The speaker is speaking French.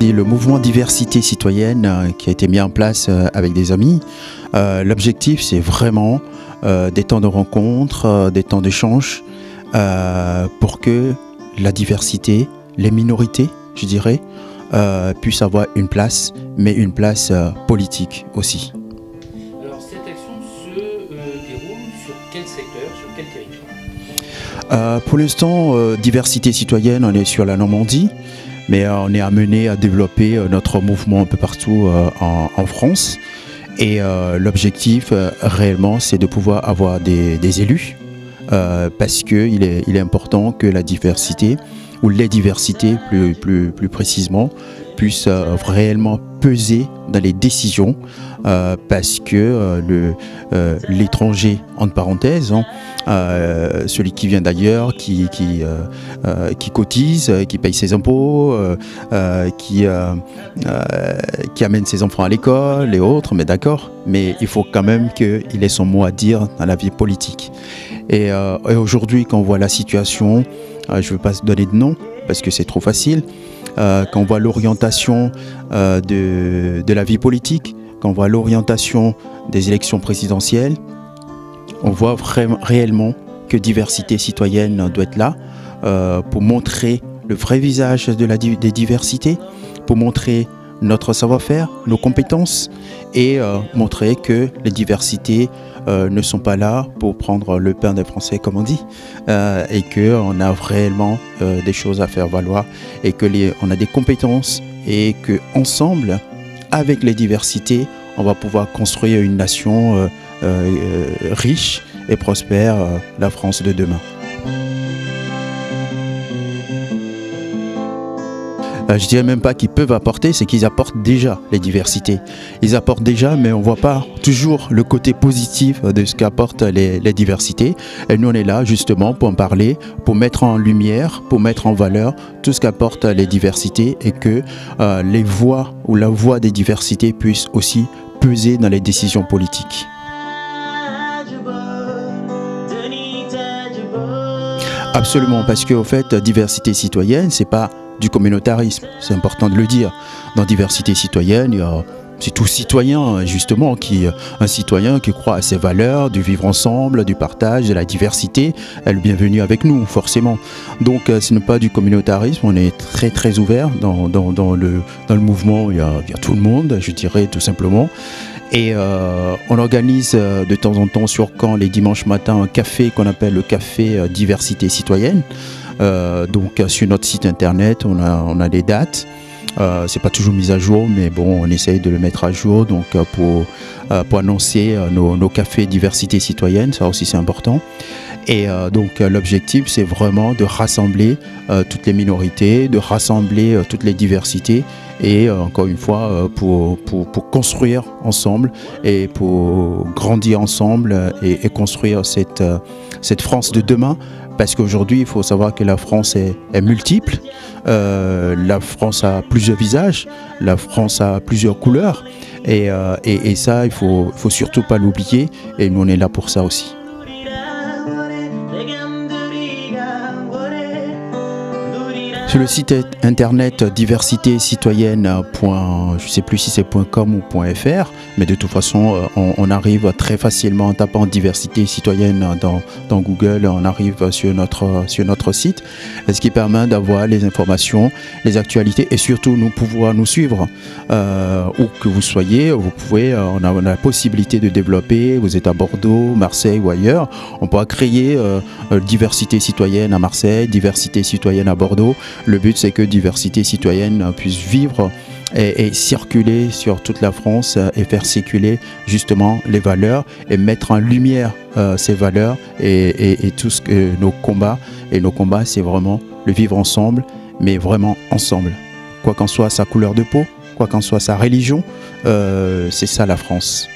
c'est le mouvement diversité citoyenne qui a été mis en place avec des amis. L'objectif, c'est vraiment des temps de rencontre, des temps d'échange pour que la diversité, les minorités, je dirais, puissent avoir une place, mais une place politique aussi. Alors cette action se déroule sur quel secteur, sur quel territoire? Pour l'instant, diversité citoyenne, on est sur la Normandie, mais on est amené à développer notre mouvement un peu partout en France. Et l'objectif réellement, c'est de pouvoir avoir des élus, parce qu'il est important que la diversité, ou les diversités plus précisément, puissent réellement peser dans les décisions, parce que l'étranger, entre parenthèses, celui qui vient d'ailleurs, qui cotise, qui paye ses impôts, qui amène ses enfants à l'école et autres, mais d'accord, mais il faut quand même qu'il ait son mot à dire dans la vie politique. Et aujourd'hui, quand on voit la situation, je ne veux pas se donner de nom parce que c'est trop facile, quand on voit l'orientation de la vie politique, quand on voit l'orientation des élections présidentielles, on voit vraiment, réellement que diversité citoyenne doit être là pour montrer le vrai visage des diversités, pour montrer notre savoir-faire, nos compétences et montrer que les diversités ne sont pas là pour prendre le pain des Français comme on dit, et qu'on a réellement des choses à faire valoir et qu'on a des compétences et qu'ensemble, avec les diversités, on va pouvoir construire une nation riche et prospère, la France de demain. Je dirais même pas qu'ils peuvent apporter, c'est qu'ils apportent déjà les diversités. Ils apportent déjà, mais on ne voit pas toujours le côté positif de ce qu'apportent les diversités. Et nous, on est là justement pour en parler, pour mettre en lumière, pour mettre en valeur tout ce qu'apportent les diversités et que les voix ou la voix des diversités puissent aussi peser dans les décisions politiques. Absolument, parce qu'au fait, diversité citoyenne, c'est pas du communautarisme, c'est important de le dire. Dans diversité citoyenne, c'est tout citoyen, justement, un citoyen qui croit à ses valeurs, du vivre ensemble, du partage, de la diversité, est le bienvenu avec nous, forcément. Donc ce n'est pas du communautarisme, on est très ouvert dans le mouvement, il y a tout le monde, je dirais tout simplement. Et on organise de temps en temps sur Caen, les dimanches matins, un café qu'on appelle le café diversité citoyenne. Donc sur notre site internet, on a des dates. C'est pas toujours mis à jour, mais bon, on essaye de le mettre à jour. Donc pour annoncer nos cafés diversité citoyenne, ça aussi c'est important. Et donc l'objectif, c'est vraiment de rassembler toutes les minorités, de rassembler toutes les diversités. Et encore une fois, pour construire ensemble et pour grandir ensemble et construire cette France de demain. Parce qu'aujourd'hui, il faut savoir que la France est multiple, la France a plusieurs visages, la France a plusieurs couleurs, et ça, il faut surtout pas l'oublier, et nous on est là pour ça aussi. Sur le site internet diversitécitoyenne. Je ne sais plus si c'est .com ou .fr, mais de toute façon, on arrive très facilement en tapant diversité citoyenne dans Google, on arrive sur notre site, ce qui permet d'avoir les informations, les actualités et surtout pouvoir nous suivre où que vous soyez. Vous pouvez, on a la possibilité de développer, vous êtes à Bordeaux, Marseille ou ailleurs, on pourra créer diversité citoyenne à Marseille, diversité citoyenne à Bordeaux. Le but, c'est que diversité citoyenne puisse vivre et circuler sur toute la France et faire circuler justement les valeurs et mettre en lumière ces valeurs et tout ce que nos combats. Et nos combats, c'est vraiment le vivre ensemble, mais vraiment ensemble. Quoi qu'en soit sa couleur de peau, quoi qu'en soit sa religion, c'est ça la France.